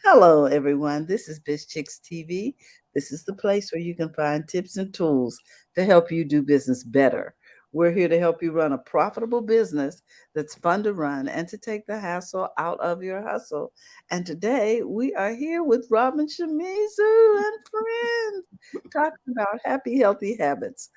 Hello, everyone. This is Biz Chicks TV. This is the place where you can find tips and tools to help you do business better. We're here to help you run a profitable business that's fun to run and to take the hassle out of your hustle. And today we are here with Robin Shimizu and friends talking about happy, healthy habits.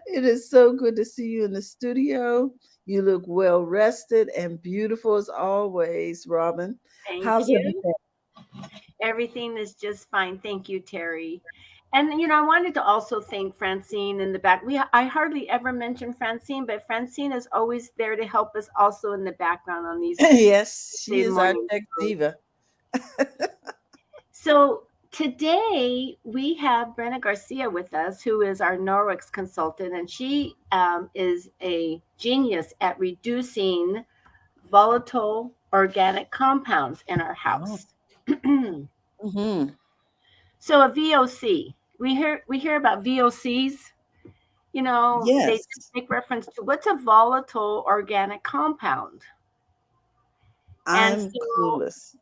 It is so good to see you in the studio. You look well rested and beautiful as always, Robin. Thank How's you. everything? Everything is just fine. Thank you, Terry. And I wanted to also thank Francine in the back. I hardly ever mention Francine, but Francine is always there to help us also in the background on these Yes, she Tuesday is our morning tech shows. diva. So today we have Brenna Garcia with us, who is our Norwex consultant, and she is a genius at reducing volatile organic compounds in our Oh. house. Hmm. So a VOC, we hear about VOCs. They just Yes, make reference to what's a volatile organic compound. And I'm so, clueless.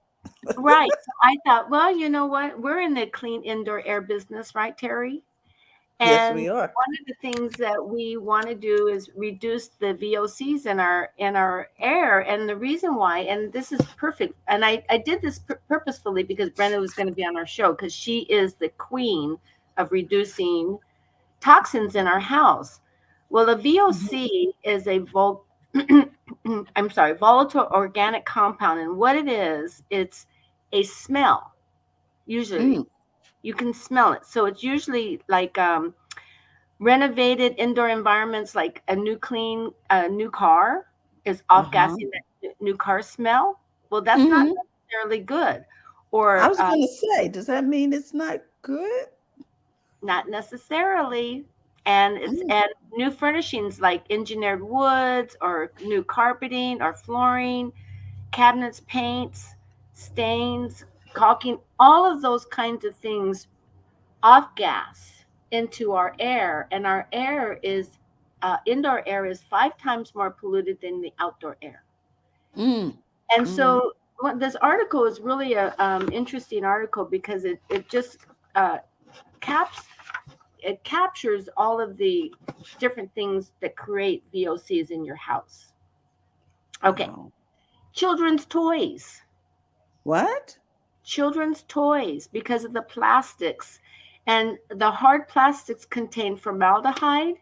right. So I thought, well, you know what? We're in the clean indoor air business, right, Terry? Yes, And we are. one of the things that we want to do is reduce the VOCs in our air. And the reason why, and this is perfect, and I did this purposefully because Brenda was going to be on our show because she is the queen of reducing toxins in our house. Well, a Mhm. VOC is a I'm sorry, volatile organic compound, and what it is, it's a smell. Usually, Mm. you can smell it. So it's usually like renovated indoor environments, like a new car is off Uh-huh. gassing that new car smell. Well, that's not Hmm. necessarily good, I or was going to say, does that mean it's not good? not necessarily. And it's Mm. and new furnishings like engineered woods or new carpeting or flooring, cabinets, paints, stains, caulking, all of those kinds of things off gas into our air, and our air is indoor air is 5 times more polluted than the outdoor air. Mm. And Mm. so this article is really a interesting article because it just uh, caps it captures all of the different things that create VOCs in your house. Okay, Wow. children's toys. What? Children's toys, because of the plastics. And the hard plastics contain formaldehyde,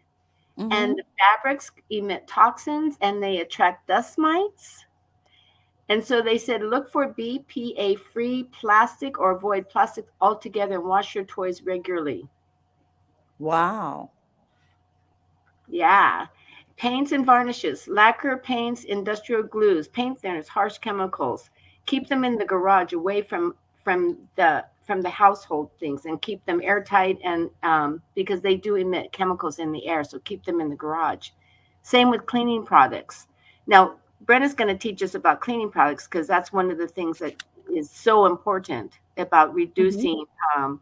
and Mm-hmm. the fabrics emit toxins and they attract dust mites. And so they said look for BPA free plastic or avoid plastic altogether and wash your toys regularly. Wow. Yeah. Paints and varnishes, lacquer paints, industrial glues, paint thinners, harsh chemicals. Keep them in the garage away from the household things, and keep them airtight, and because they do emit chemicals in the air, so keep them in the garage. Same with cleaning products. Now, Brenna's going to teach us about cleaning products because that's one of the things that is so important about Mm-hmm. reducing um,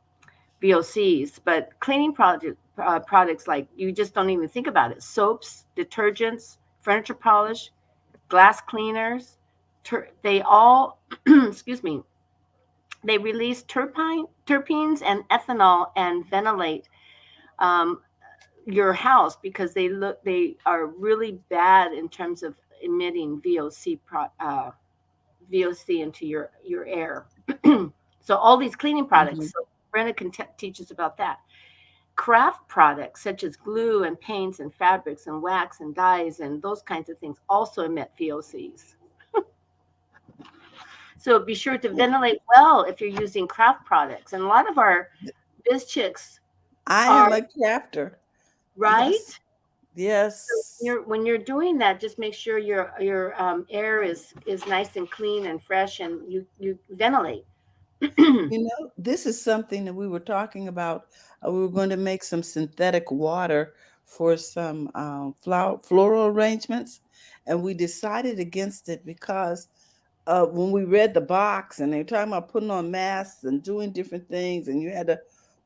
VOCs, but products like you just don't even think about it. Soaps, detergents, furniture polish, glass cleaners, they all, excuse me, they release terpenes and ethanol and ventilate um, your house because they are really bad in terms of emitting VOC into your air. So all these cleaning Mm-hmm. products. So Brenda can teach us about that. Craft products such as glue and paints and fabrics and wax and dyes and those kinds of things also emit VOCs. So be sure to ventilate well if you're using craft products. And a lot of our biz chicks I are am a crafter. right. Yes. Yes. When you're doing that, just make sure your air is nice and clean and fresh, and you ventilate. This is something that we were talking about. We were going to make some synthetic water for some floral arrangements, and we decided against it because when we read the box and they were talking about putting on masks and doing different things, and you had to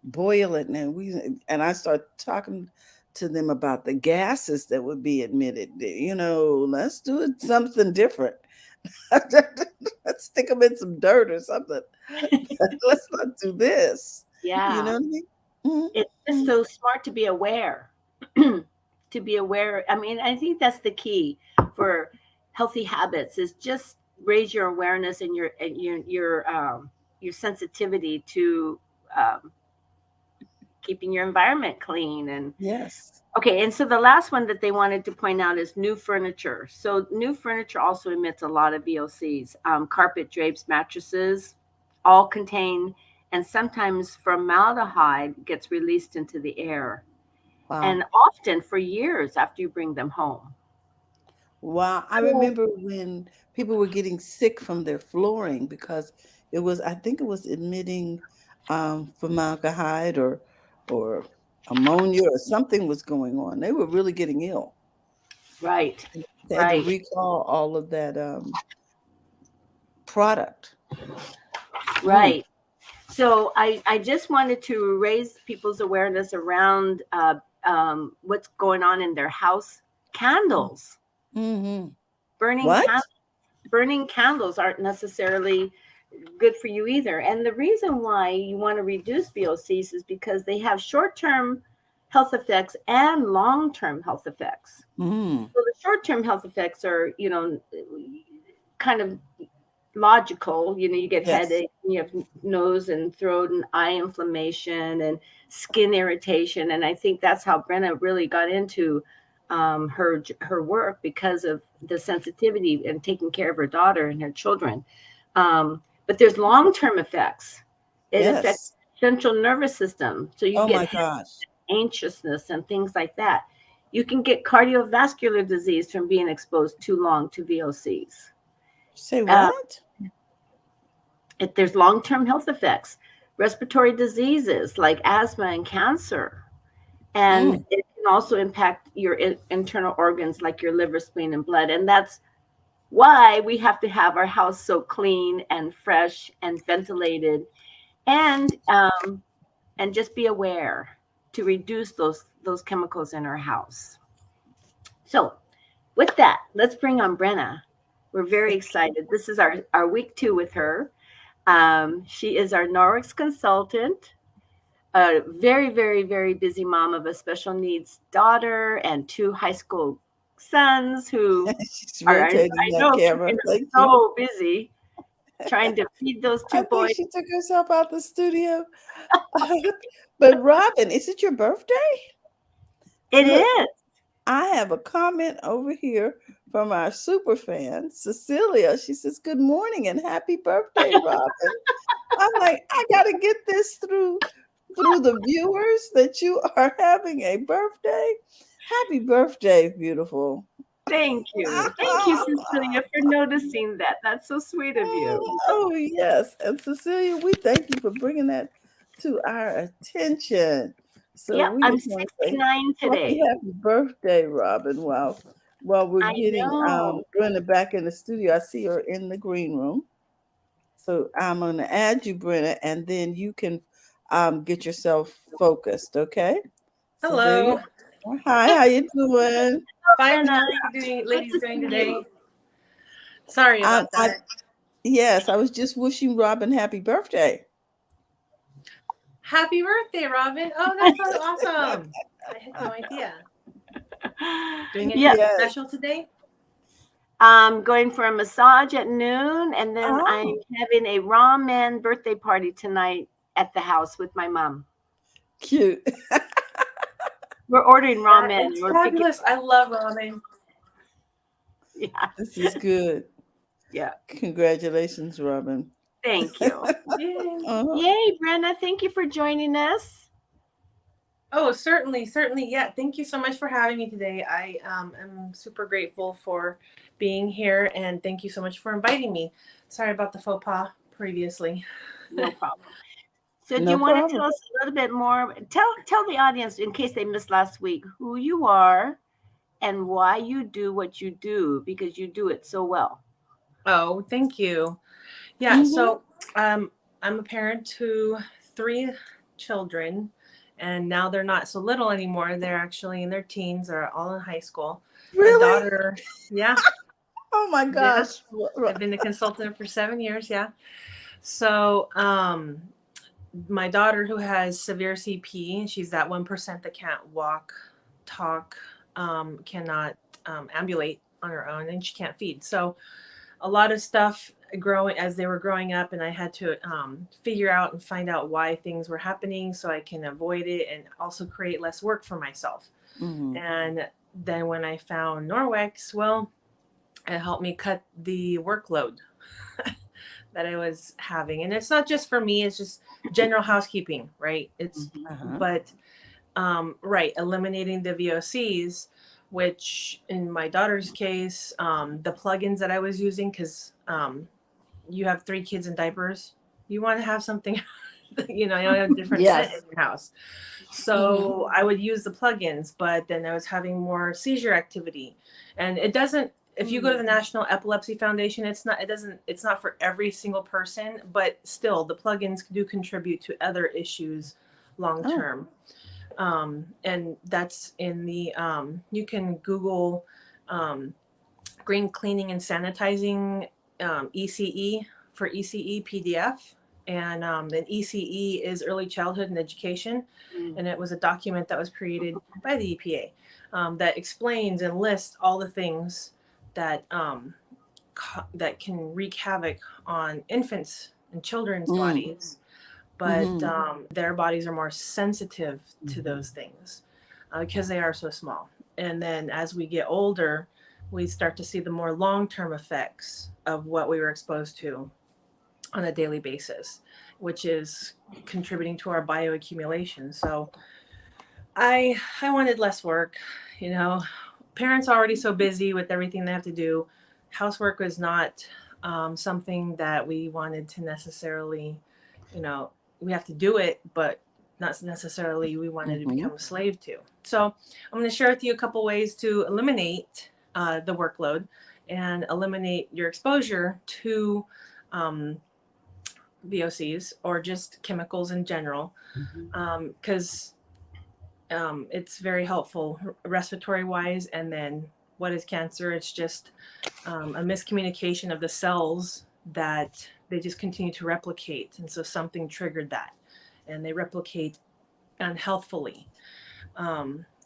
boil it, and I started talking to them about the gases that would be emitted. Let's do it something different. Let's stick them in some dirt or something. Let's not do this. You Yeah. know what I mean? It's just Mhm. so smart to be aware. To be aware. I mean, I think that's the key for healthy habits is just raise your awareness and your sensitivity to um, keeping your environment clean. And Yes. okay, and so the last one that they wanted to point out is new furniture. So new furniture also emits a lot of VOCs. Carpet, drapes, mattresses all contain, and sometimes formaldehyde gets released into the air, Wow. and often for years after you bring them home. Wow. I So, remember when people were getting sick from their flooring because it was, I think it was emitting formaldehyde or ammonia or something was going on. They were really getting ill. right, They had to right, recall all of that product. Mm. right. So I just wanted to raise people's awareness around what's going on in their house. Candles, Mm-hmm. burning What? candles. Burning candles aren't necessarily good for you either. And the reason why you want to reduce VOCs is because they have short term health effects and long term health effects. Mm. So the short term health effects are, kind of logical. You get Yes. headache, you have nose and throat and eye inflammation and skin irritation. And I think that's how Brenna really got into her work because of the sensitivity and taking care of her daughter and her children. But there's long term effects. It affects Yes. central nervous system, so you Oh get my gosh. anxiousness and things like that. You can get cardiovascular disease from being exposed too long to VOCs. Say Uh, what? if there's long-term health effects, respiratory diseases like asthma and cancer, and Mm. it can also impact your internal organs like your liver, spleen, and blood. And that's why we have to have our house so clean and fresh and ventilated, and just be aware to reduce those chemicals in our house. So, with that, let's bring on Brenna. We're very excited. This is our week 2 with her. She is our Norix consultant, a very, very, very busy mom of a special needs daughter and 2 high school sons who She's are, rotating I that know, camera. keeping Thank her you. so busy trying to feed those I 2 think boys. she took herself out the studio. But Robin, is it your birthday? It Look, is. I have a comment over here from our super fan, Cecilia. She says, "Good morning and happy birthday, Robin." I'm like, I gotta get this through the viewers that you are having a birthday. Happy birthday, beautiful. Thank you. Thank you, Cecilia, for noticing that. That's so sweet of you. Oh, yes. And Cecilia, we thank you for bringing that to our attention. So Yep, we I'm just want to say 69 happy, today. happy birthday, Robin. While we're I getting know. Brenda back in the studio, I see her in the green room. So I'm gonna add you, Brenda, and then you can get yourself focused, okay? So there you Hello. are. Hi, how you doing? Fine. Brenna, How are you doing, good ladies, to doing see you. today? Sorry about I that. yes, I was just wishing Robin happy birthday. Happy birthday, Robin. Oh, that sounds awesome. I had no idea. Doing Yep. anything Yes. special today? I'm going for a massage at noon, and then I'm Oh, having a ramen birthday party tonight at the house with my mom. cute. We're ordering That ramen. is We're picking. fabulous. I love ramen. Yeah, This is good. yeah. Congratulations, Robin. Thank you. Yay. Uh-huh. Yay, Brenna. Thank you for joining us. Oh, certainly, certainly. Yeah. Thank you so much for having me today. I am super grateful for being here, and thank you so much for inviting me. Sorry about the faux pas previously. No problem. So, do No you want to problem. tell us a little bit more? Tell the audience, in case they missed last week, who you are and why you do what you do, because you do it so well. Oh, thank you. Yeah, Hmm. so I'm a parent to 3 children, and now they're not so little anymore. They're actually in their teens or all in high school. My Really? daughter, yeah, Oh my Yeah, gosh. I've been a consultant for 7 years. Yeah. So, my daughter who has severe CP, she's that 1% that can't walk, talk, cannot ambulate on her own, and she can't feed. So a lot of stuff growing as they were growing up, and I had to figure out and find out why things were happening so I can avoid it and also create less work for myself. Mm-hmm. And then when I found Norwex, well, it helped me cut the workload that I was having. And it's not just for me, it's just general housekeeping, right? It's Uh-huh. but right, eliminating the VOCs, which in my daughter's case, the plugins that I was using, because you have 3 kids in diapers, you want to have something, you know, you have a different scent in Yes. your house. Mm-hmm. So I would use the plugins, but then I was having more seizure activity. And it doesn't, if you go to the National Epilepsy Foundation, it's not for every single person, but still the plugins do contribute to other issues long Oh. term. And that's in the, you can Google um, green cleaning and sanitizing ECE for ECE PDF. And ECE is early childhood and education. And it was a document that was created by the EPA that explains and lists all the things that that can wreak havoc on infants and children's Mm. bodies, but Mm-hmm. their bodies are more sensitive to Mm-hmm. those things because they are so small. And then as we get older, we start to see the more long term effects of what we were exposed to on a daily basis, which is contributing to our bioaccumulation. So I wanted less work, you know. Parents are already so busy with everything they have to do. Housework was not something that we wanted to necessarily, you know, we have to do it, but not necessarily we wanted to Mm-hmm. become a slave to. So I'm going to share with you a couple ways to eliminate the workload and eliminate your exposure to um, VOCs or just chemicals in general, because it's very helpful respiratory wise. And then what is cancer? It's just a miscommunication of the cells that they just continue to replicate. And so something triggered that. And they replicate unhealthfully,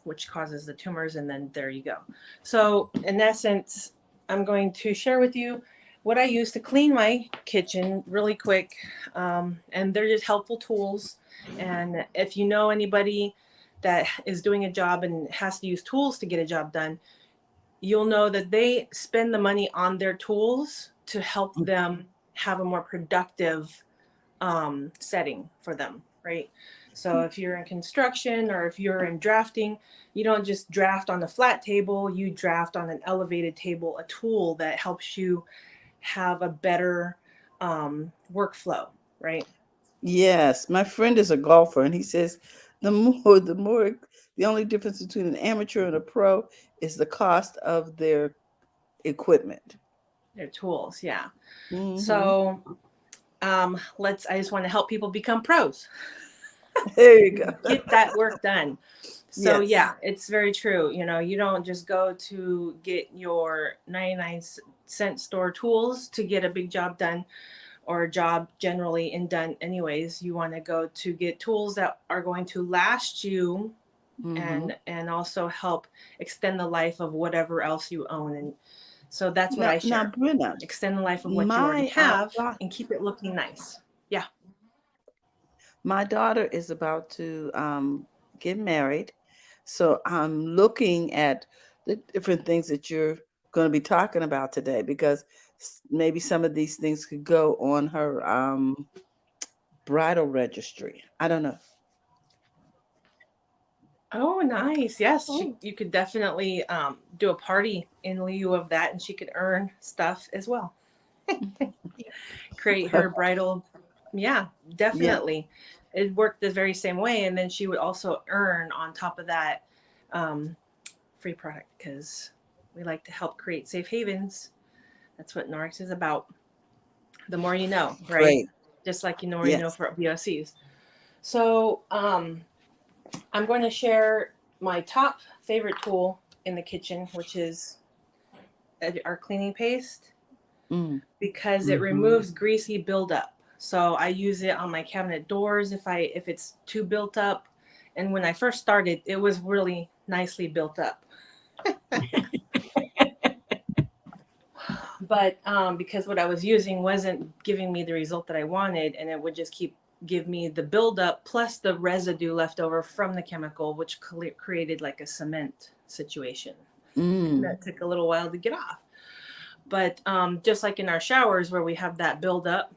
which causes the tumors. And then there you go. So, in essence, I'm going to share with you what I use to clean my kitchen really quick. And they're just helpful tools. And if you know anybody that is doing a job and has to use tools to get a job done, you'll know that they spend the money on their tools to help them have a more productive setting for them, right? So if you're in construction or if you're in drafting, you don't just draft on a flat table, you draft on an elevated table, a tool that helps you have a better workflow, right? Yes, my friend is a golfer, and he says the only difference between an amateur and a pro is the cost of their equipment. Their tools, yeah. Mm-hmm. So I just want to help people become pros, There you go. get that work done. So Yes. yeah, it's very true. You know, you don't just go to get your 99-cent store tools to get a big job done or a job generally and done anyways. You want to go to get tools that are going to last you Mm-hmm. and also help extend the life of whatever else you own. And so that's what Now, I now, share. Brenna, Extend the life of what you already my have daughter, and keep it looking nice. Yeah. my daughter is about to get married, so I'm looking at the different things that you're going to be talking about today because maybe some of these things could go on her bridal registry. I don't know. Oh, nice. Yes, Oh. you could definitely do a party in lieu of that, and she could earn stuff as well. Create her bridal. Yeah, Yeah. definitely. It worked the very same way, and then she would also earn on top of that um, free product because we like to help create safe havens. That's what Norix is about. The more you know, right? Great. Just like you know Yes. for BOCs. So I'm going to share my top favorite tool in the kitchen, which is our cleaning paste Mm. because it removes greasy buildup. So I use it on my cabinet doors if it's too built up. And when I first started, it was really nicely built up. But because what I was using wasn't giving me the result that I wanted, and it would just give me the buildup plus the residue left over from the chemical, which created like a cement situation. And Mm. that took a little while to get off. But just like in our showers where we have that buildup,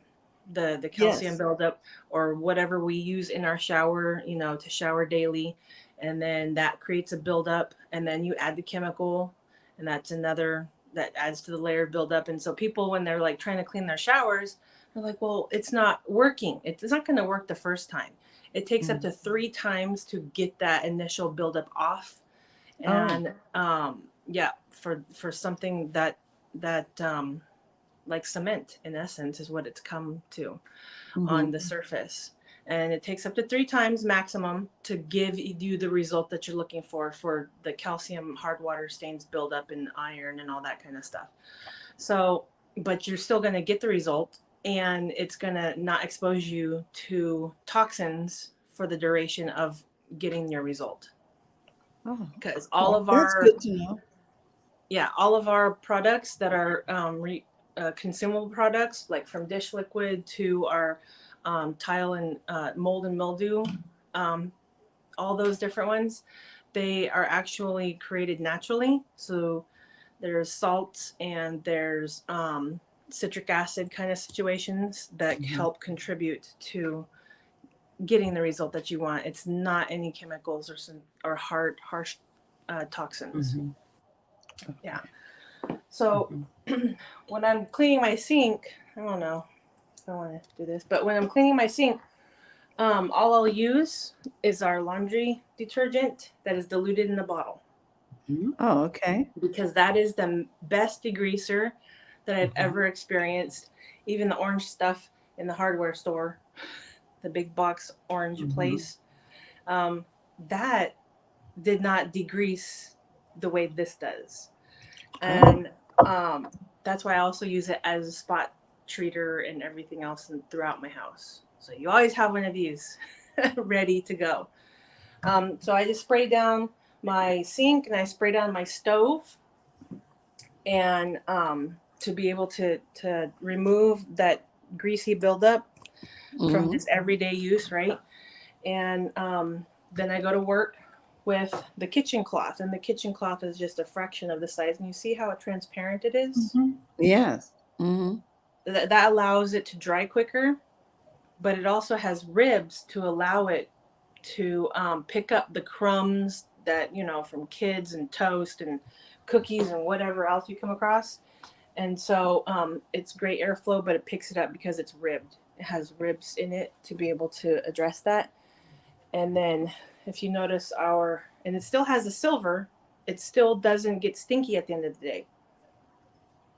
the calcium Yes. buildup, or whatever we use in our shower, to shower daily, and then that creates a buildup, and then you add the chemical, and that's another that adds to the layer of buildup. And so people, when they're like trying to clean their showers, they're like, well, it's not working. It's not going to work the first time. It takes up Mm. to 3 times to get that initial buildup off. Oh. And yeah, for something that like cement in essence is what it's come to Mm-hmm. on the surface. And it takes up to 3 times maximum to give you the result that you're looking for the calcium hard water stains buildup in iron and all that kind of stuff. So but you're still going to get the result, and it's going to not expose you to toxins for the duration of getting your result, Oh, because okay. That's good to know. all of our products that are consumable products, like from dish liquid to our tile and mold and mildew, um, all those different ones, they are actually created naturally. So there's salts and there's citric acid kind of situations that Mm-hmm. help contribute to getting the result that you want. It's not any chemicals or harsh toxins. Yeah. Okay. So when I'm cleaning my sink, I don't know if I want to do this, but when I'm cleaning my sink, all I'll use is our laundry detergent that is diluted in a bottle, Oh, okay. because that is the best degreaser that I've ever experienced. Even the orange stuff in the hardware store, the big box orange place, um, that did not degrease the way this does. Oh. And that's why I also use it as a spot treater and everything else throughout my house. So you always have one of these ready to go. So I just spray down my sink and I spray down my stove, and to be able to remove that greasy buildup from Mm-hmm. just everyday use, right? And then I go to work with the kitchen cloth, and the kitchen cloth is just a fraction of the size. And you see how transparent it is? Yes. Mm-hmm. That allows it to dry quicker, but it also has ribs to allow it to pick up the crumbs that, from kids and toast and cookies and whatever else you come across. And so it's great airflow, but it picks it up because it's ribbed. It has ribs in it to be able to address that. And then if you notice and it still has the silver, it still doesn't get stinky at the end of the day.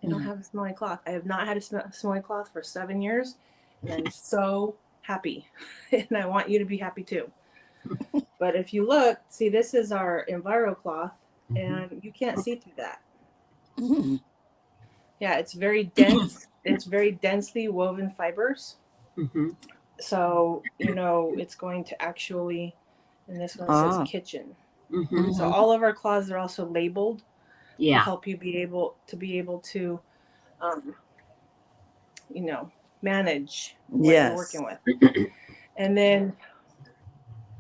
I don't Mm-hmm. have a smelly cloth. I have not had a smelly cloth for 7 years, and I'm so happy. And I want you to be happy too. But if you look, see, this is our Enviro cloth, and you can't see through that. Mm-hmm. Yeah, it's very dense. It's very densely woven fibers. So, it's going to actually, and this one says Ah. kitchen. So Mm-hmm. all of our cloths are also labeled to Yeah. help you be able to, um, you know, manage what you're Yes. working with. And then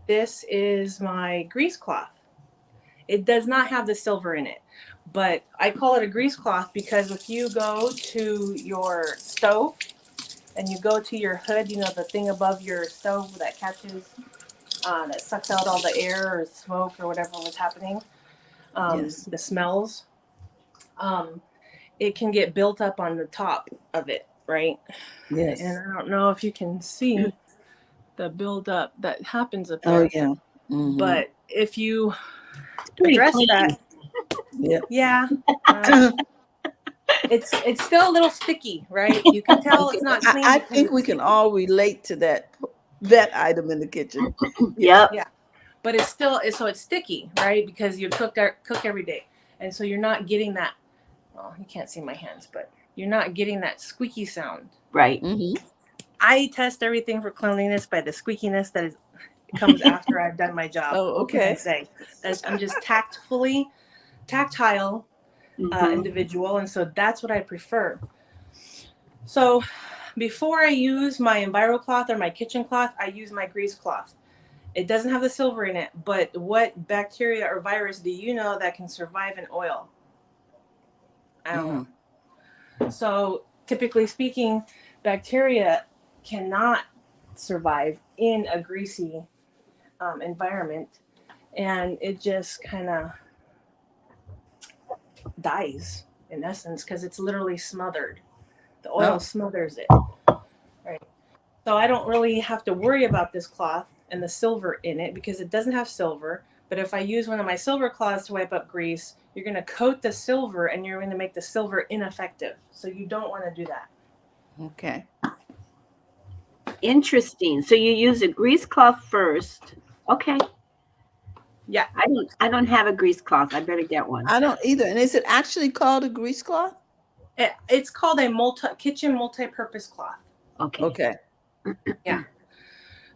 this is my grease cloth. It does not have the silver in it, but I call it a grease cloth because if you go to your stove and you go to your hood, the thing above your stove that catches, that sucks out all the air or smoke or whatever was happening, Yes. the smells, um, it can get built up on the top of it, right? And Yes. I don't know if you can see the buildup that happens up Oh, there, yeah. Mm-hmm. but if you Pretty address that, clean. Yep. yeah, it's still a little sticky, right? You can tell Okay. it's not I, clean I because think it's we can sticky. all relate to that item in the kitchen. Yeah. Yep. Yeah, but it's still so it's sticky, right? Because you cook every day, and so you're not getting well, you can't see my hands, but you're not getting that squeaky sound. Right. Mm-hmm. I test everything for cleanliness by the squeakiness that is comes after I've done my job. Oh, What can I okay. say? That's, I'm just tactile Mm-hmm. individual, and so that's what I prefer. So before I use my EnviroCloth or my kitchen cloth, I use my grease cloth. It doesn't have the silver in it, but what bacteria or virus do you know that can survive in oil? I don't Mm. know. So typically speaking, bacteria cannot survive in a greasy environment, and it just kind of dies in essence because it's literally smothered. The oil Oh, smothers it, right? So I don't really have to worry about this cloth and the silver in it because it doesn't have silver. But if I use one of my silver cloths to wipe up grease, you're going to coat the silver and you're going to make the silver ineffective. So you don't want to do that. okay. Interesting. So you use a grease cloth first. Okay. Yeah, I don't have a grease cloth. I better get one. I don't either. And is it actually called a grease cloth? it's called a kitchen multi-purpose cloth. Okay. Okay. Yeah.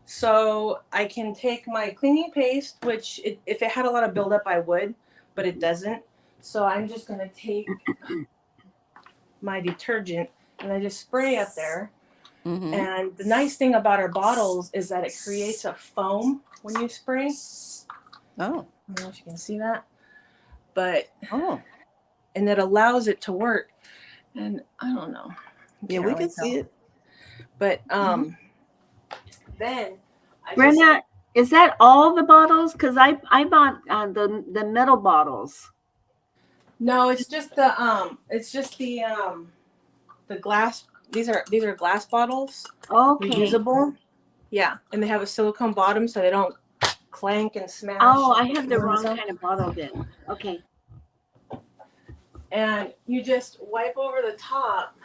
So I can take my cleaning paste, which if it had a lot of buildup, I would, but it doesn't. So I'm just going to take my detergent and I just spray up there. Mm-hmm. And the nice thing about our bottles is that it creates a foam when you spray. Oh. I don't know if you can see that, but Oh. and it allows it to work. And I don't know, you Yeah, can't we really can see tell, it. but Mm-hmm. then I just Brenda, is that all the bottles? Because I bought the metal bottles. no, it's just the glass. These are glass bottles, Okay. reusable. Yeah, and they have a silicone bottom so they don't clank and smash Oh, and I have the ruin wrong stuff. kind of bottle then. Okay. And you just wipe over the top,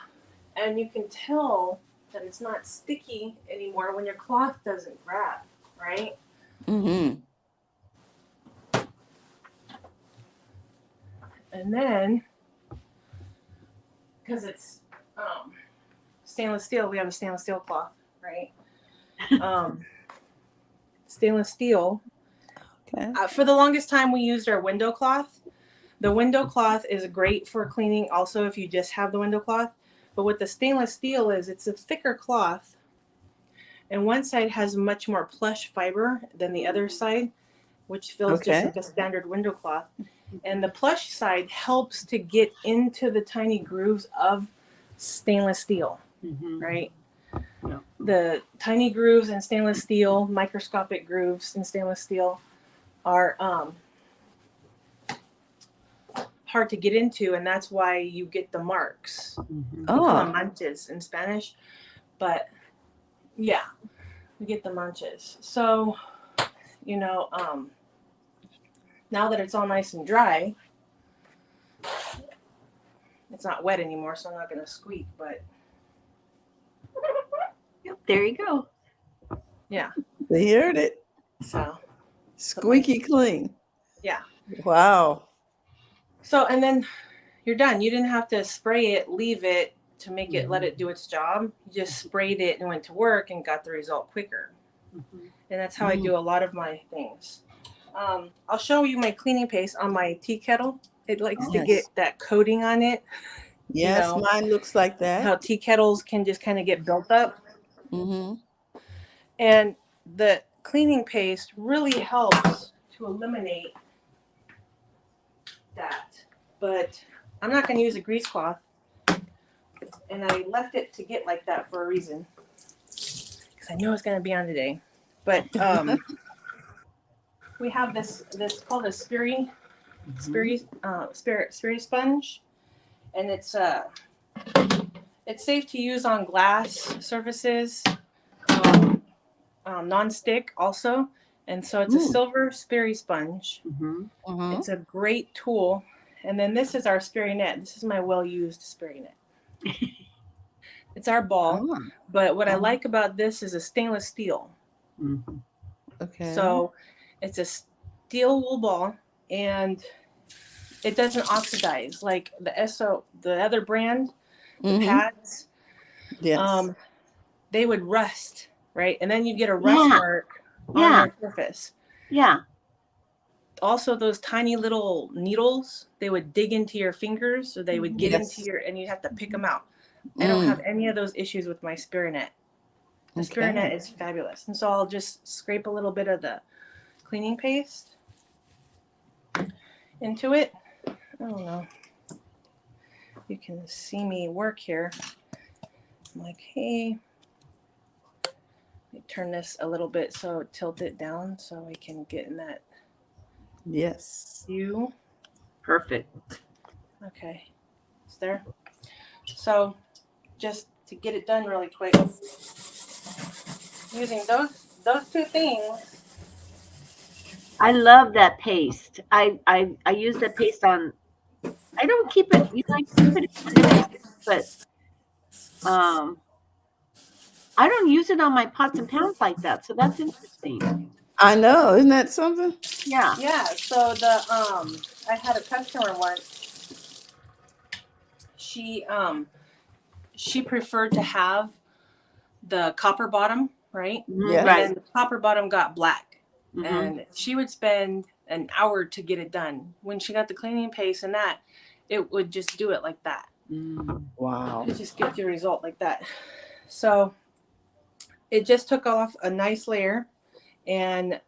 and you can tell that it's not sticky anymore when your cloth doesn't grab, right? Mm-hmm. And then, because it's stainless steel, we have a stainless steel cloth, right? Um, Stainless steel. Okay. For the longest time, we used our window cloth. The window cloth is great for cleaning also if you just have the window cloth. But what the stainless steel is, it's a thicker cloth, and one side has much more plush fiber than the other side, which feels just Okay. like a standard window cloth. And the plush side helps to get into the tiny grooves of stainless steel, Mm-hmm. right? Yeah. The tiny grooves in stainless steel, microscopic grooves in stainless steel, are hard to get into, and that's why you get the marks. Mm-hmm. We call them Oh. manches in Spanish, but yeah, we get the manches. So, you know, now that it's all nice and dry, it's not wet anymore, so I'm not going to squeak, but Yep, there you go. yeah. They heard it. So, put my, Squeaky clean. yeah. Wow. So, and then you're done. You didn't have to spray it, leave it to make it, let Mm-hmm. it do its job. You just sprayed it and went to work and got the result quicker. Mm-hmm. And that's how I do a lot of my things. I'll show you my cleaning paste on my tea kettle. It likes to get Yes. that coating on it. You Yes, know, mine looks like that. how tea kettles can just kind of get built up. Mm-hmm. And the cleaning paste really helps to eliminate that. But I'm not going to use a grease cloth. And I left it to get like that for a reason. Because I know it's going to be on today. But we have this called a Spiri sponge. And it's safe to use on glass surfaces, non-stick also, and so it's a silver Spiri sponge. Mm-hmm. Mm-hmm. It's a great tool. And then this is our Spiri net. This is my well-used Spiri net. It's our ball, Oh. but what I like about this is a stainless steel. Mm-hmm. Okay. So it's a steel wool ball, and it doesn't oxidize like the other brand, the Mm-hmm. pads. Yes. Um, they would rust, right? And then you get a rust Yeah. mark on Yeah. your surface. Yeah. Also, those tiny little needles, they would dig into your fingers, so they would get into Yes. your, and you'd have to pick them out. I don't have Mm. any of those issues with my Spirinet. The Spirinet Okay. is fabulous. And so I'll just scrape a little bit of the cleaning paste into it. I don't know. You can see me work here. I'm like, hey, let me turn this a little bit so tilt it down so we can get in that Yes. view. Perfect. Okay, it's there. So just to get it done really quick, using those two things. I love that paste. I use that paste on. I don't keep it. I keep it in every sink, but um, I don't use it on my pots and pans like that. So that's interesting. I know. Isn't that something? Yeah. Yeah. So I had a customer once. She preferred to have the copper bottom, right? And Yes. Right. then the copper bottom got black. Hmm. And she would spend an hour to get it done. When she got the cleaning paste and that, it would just do it like that. Mm. Wow. It just gives you a result like that. So it just took off a nice layer, and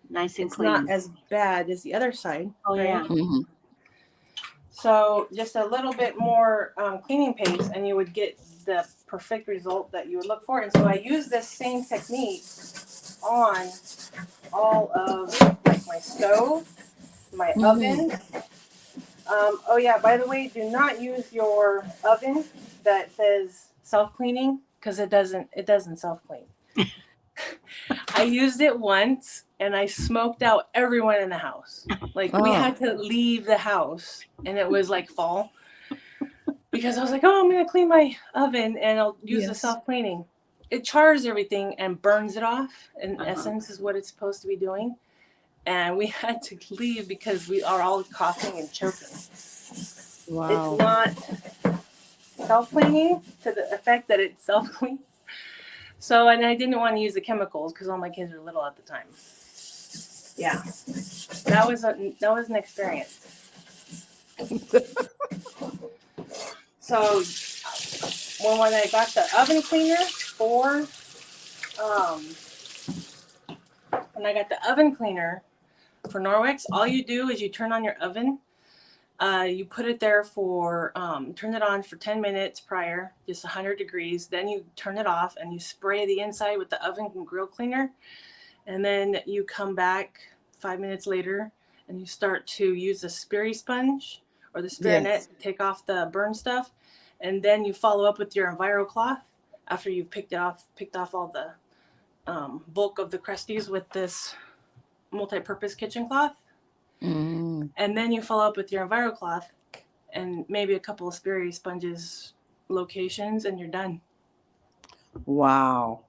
Nice and it's not clean. as bad as the other side, Oh right? yeah. Mm-hmm. So just a little bit more cleaning paste, and you would get the perfect result that you would look for. And so I use this same technique on all of like my stove, my Mm-hmm. oven. Oh yeah, by the way, do not use your oven that says self cleaning because it doesn't self clean. I used it once and I smoked out everyone in the house. Like we Oh, had to leave the house and it was like fall because I was like, oh, I'm gonna clean my oven and I'll use the yes. self cleaning. It chars everything and burns it off. In Uh-huh. essence, is what it's supposed to be doing. And we had to leave because we are all coughing and choking. It's Wow. not self cleaning to the effect that it's self clean. So, and I didn't want to use the chemicals because all my kids were little at the time. Yeah, that was an experience. So, when I got the oven cleaner for, um, when I got the oven cleaner for Norwex, all you do is you turn on your oven. You put it there for, turn it on for 10 minutes prior, just 100 degrees. Then you turn it off and you spray the inside with the oven and grill cleaner. And then you come back 5 minutes later and you start to use the Spiri sponge or the Spirinet Yes. to take off the burn stuff. And then you follow up with your EnviroCloth after you've picked off all the bulk of the crusties with this multi-purpose kitchen cloth. Mm-hmm. And then you follow up with your EnviroCloth and maybe a couple of Spiri sponges locations and you're done. Wow.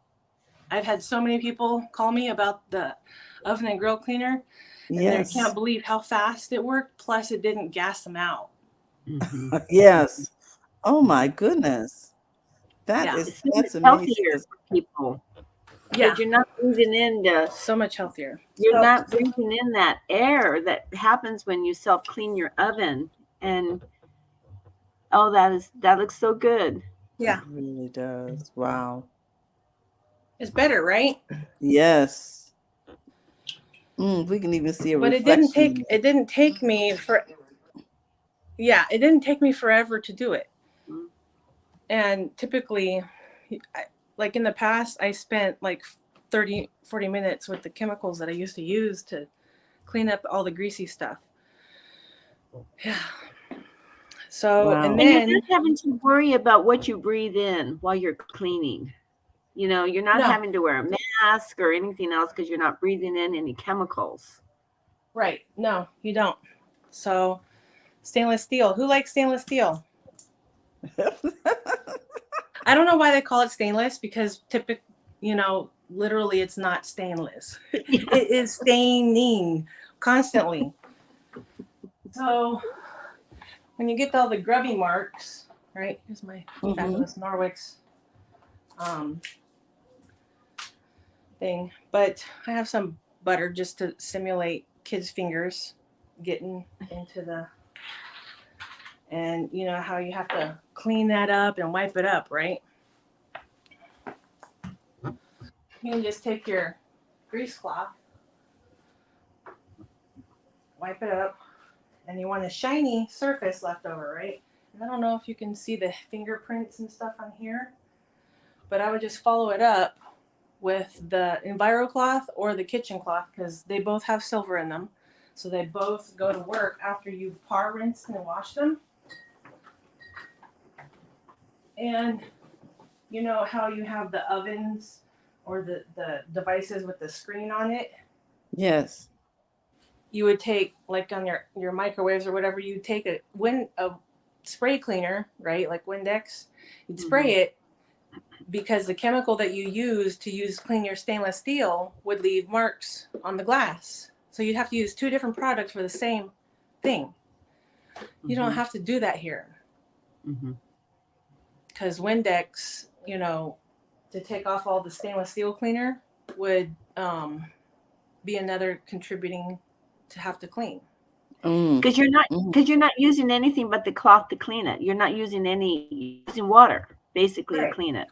I've had so many people call me about the oven and grill cleaner and they can't Yes. believe how fast it worked. Plus, it didn't gas them out. Hmm. Yes. Oh my goodness. Yeah, It's so much That's amazing. healthier 'Cause for people yeah, because you're not breathing in so much healthier. you're So, not breathing in that air that happens when you self clean your oven. And oh, that looks so good. yeah, it really does. Wow. it's better, right? Yes. We can even see a But it didn't reflection take in it. it didn't take me for it didn't take me forever to do it. Mm. And typically, like in the past, I spent like 30-40 minutes with the chemicals that I used to use to clean up all the greasy stuff. Yeah. So, and Wow. And you're then, not having to worry about what you breathe in while you're cleaning. You're not no, having to wear a mask or anything else because you're not breathing in any chemicals. right. No, you don't. So, stainless steel. Who likes stainless steel? I don't know why they call it stainless because literally it's not stainless. Yeah. It is staining constantly. So when you get all the grubby marks, right? Here's my Mm-hmm. fabulous Norwix um, thing. But I have some butter just to simulate kids' fingers getting into the, and you know how you have to clean that up and wipe it up, right? You can just take your grease cloth, wipe it up, and you want a shiny surface left over, right? And I don't know if you can see the fingerprints and stuff on here, but I would just follow it up with the Enviro cloth or the kitchen cloth because they both have silver in them. So they both go to work after you've par rinsed and washed them. And you know how you have the ovens or the devices with the screen on it? Yes. You would take, like on your microwaves or whatever, you take a spray cleaner, right? Like Windex. You'd spray it because the chemical that you use clean your stainless steel would leave marks on the glass. So you'd have to use two different products for the same thing. You don't have to do that here. Because Windex, you know, to take off all the stainless steel cleaner would be another contributing to have to clean. Because you're not using anything but the cloth to clean it. You're not using using water basically to clean it.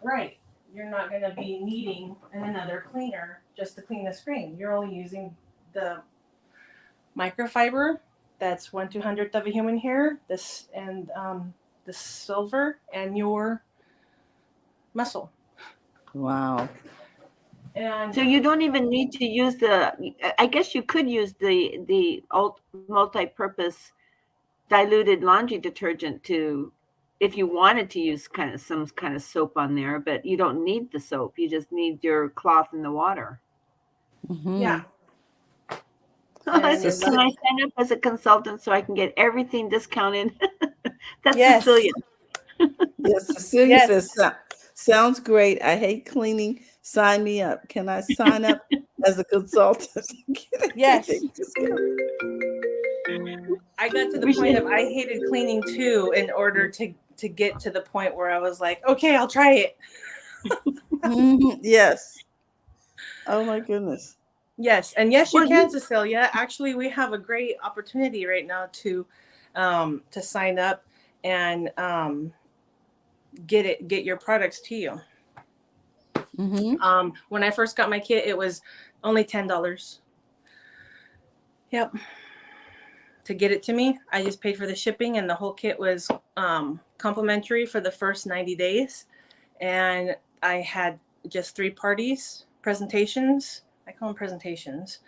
Right. You're not going to be needing another cleaner just to clean the screen. You're only using the microfiber that's 1/200th of a human hair, this and the silver, and your muscle. Wow. And so you don't even need to use I guess you could use the multi-purpose diluted laundry detergent to, if you wanted to use some kind of soap on there, but you don't need the soap. You just need your cloth and the water. Mm-hmm. yeah. Can So, I sign up as a consultant so I can get everything discounted? That's Yes. Cecilia. yes, Cecilia Yes. says, sounds great. I hate cleaning. Sign me up. Can I sign up as a consultant? Get Yes. everything discounted? I got to the We point should. of I hated cleaning too in order to get to the point where I was like, okay, I'll try it. Mm-hmm. Yes. Oh my goodness. Yes, and yes, you Well, can, Cecilia. Actually, we have a great opportunity right now to sign up and get your products to you. Mm-hmm. When I first got my kit, it was only $10. Yep, to get it to me, I just paid for the shipping, and the whole kit was complimentary for the first 90 days. And I had just 3 presentations. I call them presentations,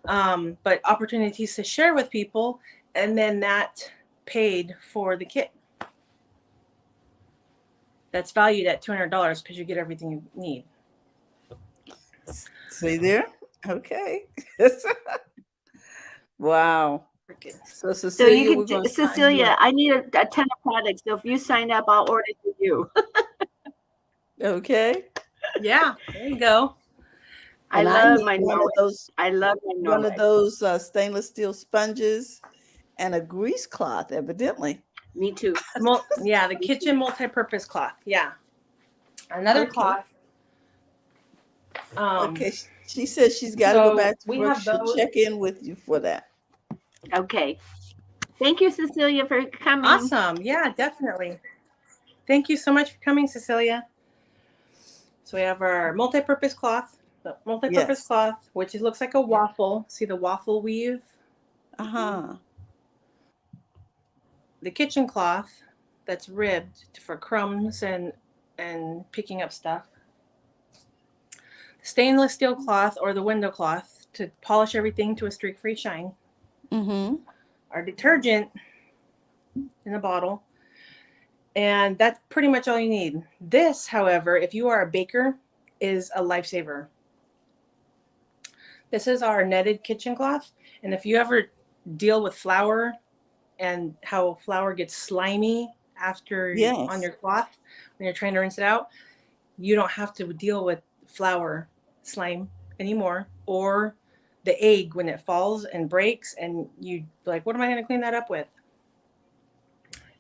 but opportunities to share with people, and then that paid for the kit. That's valued at $200 because you get everything you need. See there? Okay. Wow. So so you Cecilia, we're can, going to sign you Cecilia, up. I need a ton of products. So if you sign up, I'll order for you. Okay. Yeah, there you go. I And I love need my Norwex. I love my one of Norwex. those stainless steel sponges and a grease cloth, evidently. Me too. Yeah, the Me too. kitchen multi-purpose cloth. Yeah, another Okay. cloth. Um, Okay. She says she's got to go so back to we work. have She'll those. check in with you for that. Okay. Thank you, Cecilia, for coming. Awesome. Yeah, definitely. Thank you so much for coming, Cecilia. So we have our multi-purpose cloth, the multi-purpose Yes. cloth, which looks like a waffle. See the waffle weave? Uh-huh. The kitchen cloth that's ribbed for crumbs and picking up stuff. Stainless steel cloth or the window cloth to polish everything to a streak-free shine. Mm-hmm. Our detergent in a bottle. And that's pretty much all you need. This, however, if you are a baker, is a lifesaver. This is our netted kitchen cloth. And if you ever deal with flour and how flour gets slimy after on Yes. your cloth when you're trying to rinse it out, you don't have to deal with flour slime anymore or the egg when it falls and breaks, and you like, what am I going to clean that up with?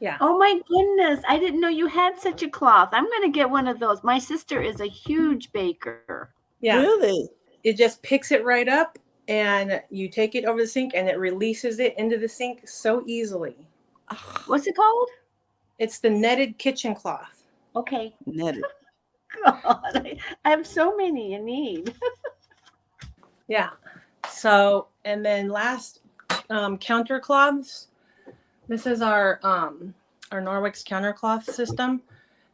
Yeah, Oh my goodness. I didn't know you had such a cloth. I'm going to get one of those. My sister is a huge baker. yeah. Really? It just picks it right up, and you take it over the sink, and it releases it into the sink so easily. Ah, What's it called? It's the netted kitchen cloth. Okay. netted. God, I have so many you need. Yeah. So, and then last, counter cloths. This is our Norwex counter cloth system,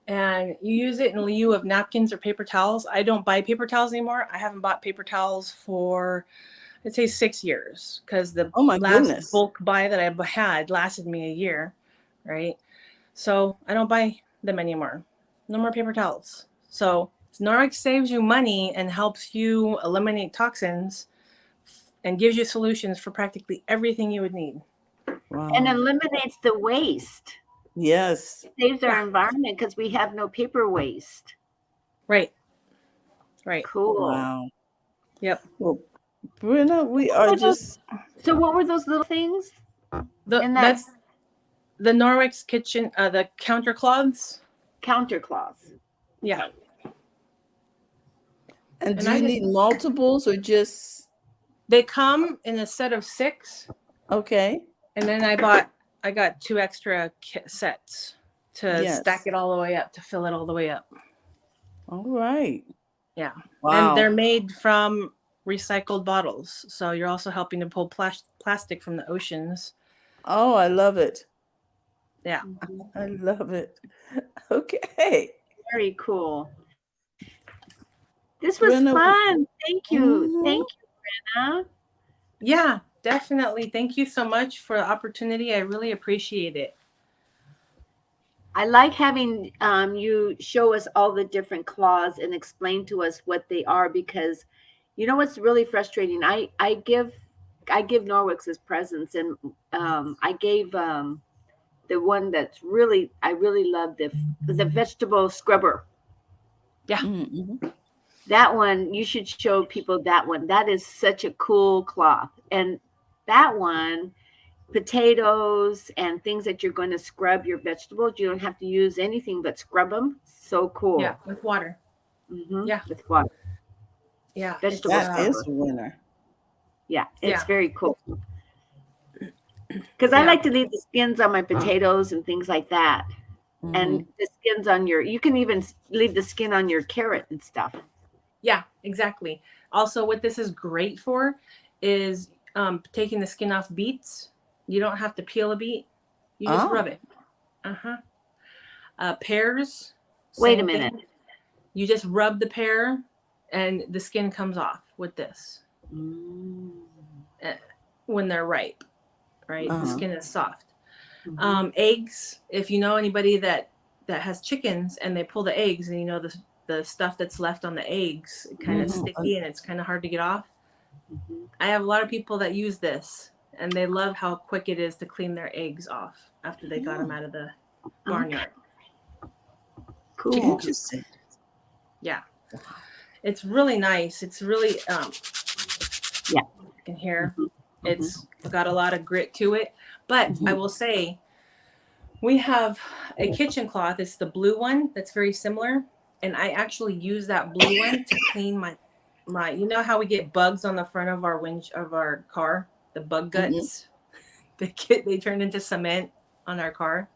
and you use it in lieu of napkins or paper towels. I don't buy paper towels anymore. I haven't bought paper towels for, I'd say, 6 years, because the Oh my last goodness. bulk buy that I had lasted me a year, right? So I don't buy them anymore. No more paper towels. So Norwex saves you money and helps you eliminate toxins and gives you solutions for practically everything you would need. And Wow. eliminates the waste. Yes. It saves Yeah, our environment because we have no paper waste. right, right. Cool. Wow. Yep. Well, Brenna, we What are were those? just So, what were those little things in that That's the Norwex kitchen, the counter cloths. counter cloths? Yeah, Okay. and and do I you just need multiples or just they come in a set of 6, okay? and then I got 2 extra sets to stack Yes. it all the way up, to fill it all the way up. All right. Yeah, and they're Wow. made from recycled bottles, so you're also helping to pull plastic from the oceans. Oh, I love it. Yeah, Mhm. I love it. Okay. Very cool. This was Brenna, fun. Thank you. mhm. Thank you, Anna. yeah, definitely. Thank you so much for the opportunity. I really appreciate it. I like having you show us all the different claws and explain to us what they are because you know what's really frustrating. I give Norwix as presents and I gave the one that's really I really love the vegetable scrubber. Yeah, Mhm. That one you should show people that one. That is such a cool cloth. And that one potatoes and things that you're going to scrub your vegetables. You don't have to use anything but scrub them. So yeah, cool. with water. Yeah, With water, yeah. It's vegetable That is scrubber. a winner. Yeah, it's yeah, very cool. Because I yeah, like to leave the skins on my potatoes and things like that. And Mhm. the skins on you can even leave the skin on your carrot and stuff. yeah. Exactly. Also, what this is great for is taking the skin off beets. You don't have to peel a beet. You just rub Ah, it. Uh-huh. Pears, Wait a same minute. thing. You just rub the pear, and the skin comes off with this Mm, uh, when they're ripe. Right, the uh-huh. skin is soft. mhm. Eggs. If you know anybody that has chickens and they pull the eggs, and the stuff that's left on the eggs kind of Mhm. sticky and it's kind of hard to get off. Mhm. I have a lot of people that use this, and they love how quick it is to clean their eggs off after they got them Oh, out of the Okay, barnyard. cool. interesting. Yeah, it's really nice. It's really Yeah. you can hear Mhm. Mhm. it's got a lot of grit to it. But I Mhm. will say we have a kitchen cloth. It's the blue one that's very similar, and I actually use that blue one to clean my. You know how we get bugs on the front of our winch of our car, the bug Mhm. guts. They turn into cement on our car.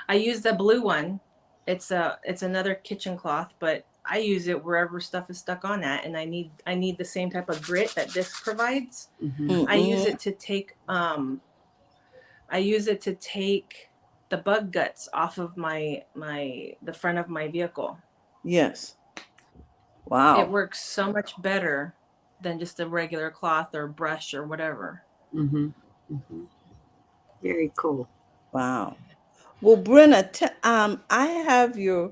I use the blue one. It's another kitchen cloth, but I use it wherever stuff is stuck on that, and I need the same type of grit that this provides. Mhm. I use Mhm. it to take I use it to take the bug guts off of the front of my vehicle. Yes. It Wow. works so much better than just a regular cloth or brush or whatever. Mhm. Mhm. Very cool. Wow. Well, Brenna, I have your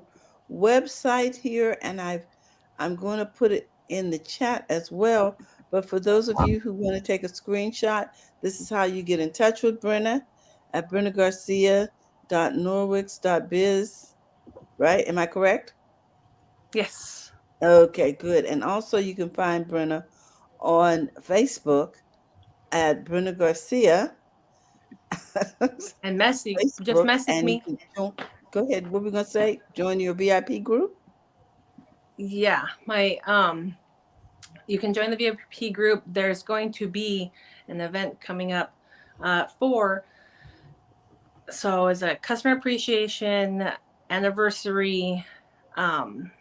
website here, and I'm going to put it in the chat as well. But for those of you who want to take a screenshot, this is how you get in touch with Brenna at brennagarcia.norwix.biz. Right? Am I correct? Yes. Okay, good. And also, you can find Brenna on Facebook at Bruna Garcia And message, just Facebook, message and you me. can go ahead. What were we gonna say? Join your VIP group. Yeah, my you can join the VIP group. There's going to be an event coming up for so as a customer appreciation anniversary um,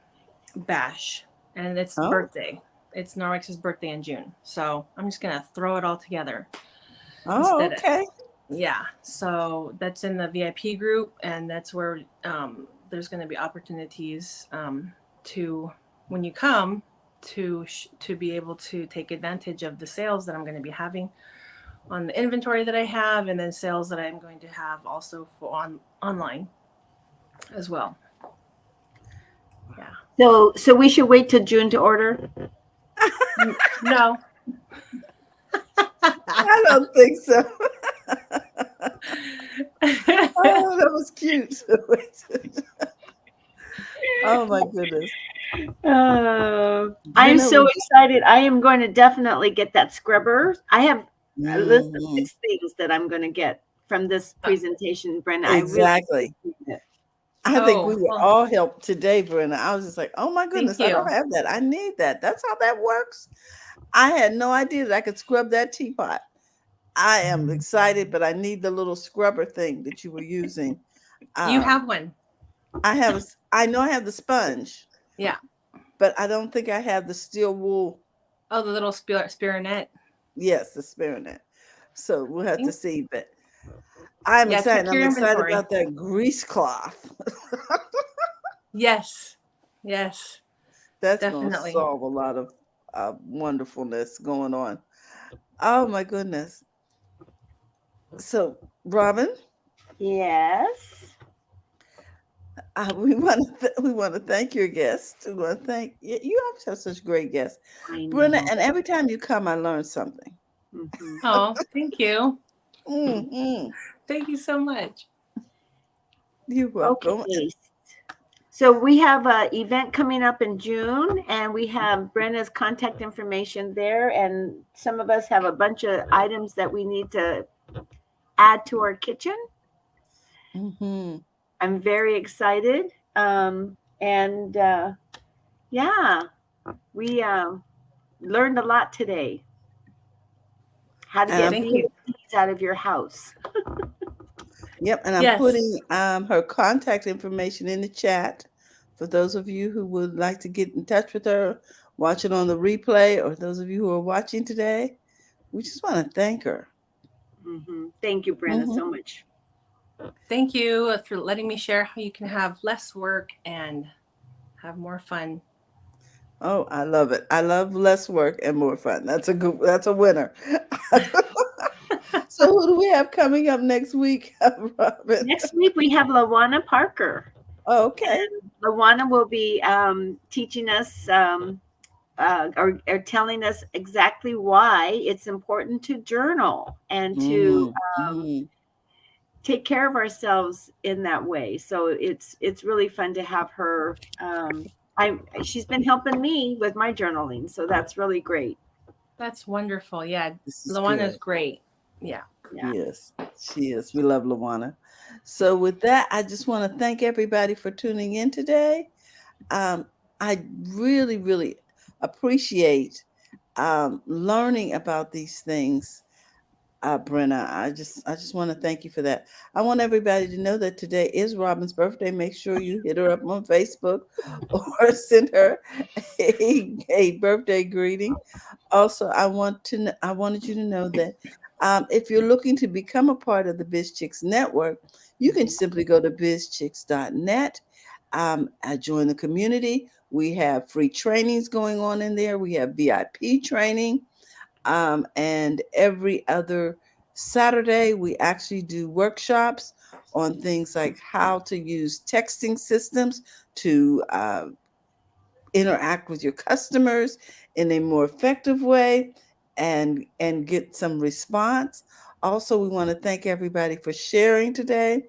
bash, and it's Oh, birthday. It's Norwex's birthday in June, so I'm just gonna throw it all together oh, instead of okay. yeah. So that's in the VIP group, and that's where there's going to be opportunities to when you come to be able to take advantage of the sales that I'm going to be having on the inventory that I have, and then sales that I'm going to have also for online as well. Yeah. So we should wait till June to order. No. I don't think so. Oh, that was cute. Oh my goodness. I am Brenna, so we excited. I am going to definitely get that scrubber. I have a list of Mhm. 6 things that I'm going to get from this presentation, Brenda. I really Exactly. appreciate it. I think we Oh were well. all helped today, Brenna. I was just like, oh my Thank goodness, I don't you. have that. I need that. That's how that works. I had no idea that I could scrub that teapot. I am excited, but I need the little scrubber thing that you were using. You Um, have one. I know I have the sponge, Yeah. but I don't think I have the steel wool. Oh, the little spirit. Yes, the spearmint. So we'll have to see. But I'm Yeah. excited. Check I'm your excited inventory. about that grease cloth. Yes. Yes. That's going to Definitely. solve a lot of wonderfulness going on. Oh my goodness. So, Robin, Yes. we want to thank your guests. We want to thank you. You always have such great guests, I Brenda. know. And every time you come, I learn something. Hmm. Oh, thank you. Hmm. Thank you so much. You're welcome. Okay. So we have an event coming up in June, and we have Brenna's contact information there. And some of us have a bunch of items that we need to add to our kitchen. Hmm. I'm very excited. And yeah, we learned a lot today. How to And get I'm Thank you. put, VOCs out of your house. yep, and I'm Yes. putting her contact information in the chat for those of you who would like to get in touch with her, watch it on the replay, or those of you who are watching today. We just want to thank her. Thank you, Brenna, Hmm. so much. Thank you for letting me share how you can have less work and have more fun. Oh, I love it. I love less work and more fun. That's a winner. So who do we have coming up next week, Robin? Next week we have Lawana Parker. Oh, okay. Lawana will be teaching us or telling us exactly why it's important to journal and to Mm, mm. take care of ourselves in that way. So it's really fun to have her. She's been helping me with my journaling, so that's really great. That's wonderful. Yeah. This is Lawana's good. great. Yeah. Yeah. Yes, she is. We love Lawana. So with that, I just want to thank everybody for tuning in today. Um, I really, really appreciate learning about these things, Brenna. I just want to thank you for that. I want everybody to know that today is Robin's birthday. Make sure you hit her up on Facebook or send her a birthday greeting. Also, I wanted you to know that if you're looking to become a part of the Biz Chicks network, you can simply go to bizchicks.net. I join the community. We have free trainings going on in there. We have VIP training. And every other Saturday, we actually do workshops on things like how to use texting systems to interact with your customers in a more effective way and get some response. Also, we want to thank everybody for sharing today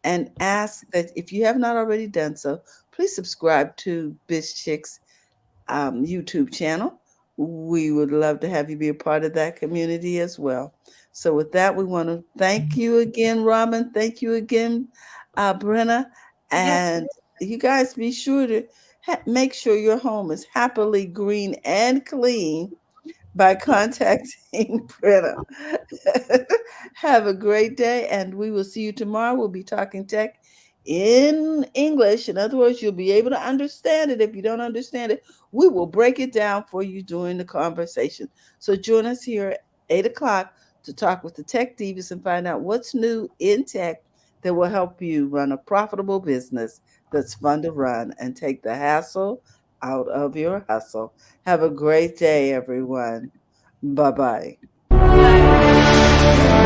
and ask that if you have not already done so, please subscribe to Biz Chicks YouTube channel. we would love to have you be a part of that community as well. So, with that, we want to thank you again, Robin. Thank you again, Brenna. Yes. And you guys be sure to make sure your home is happily green and clean by contacting Brenna. Have a great day, and we will see you tomorrow. We'll be talking tech in English. In other words, you'll be able to understand it. If you don't understand it, we will break it down for you during the conversation. So join us here at 8 o'clock to talk with the tech divas and find out what's new in tech that will help you run a profitable business that's fun to run and take the hassle out of your hustle. Have a great day, everyone. Bye bye. Bye.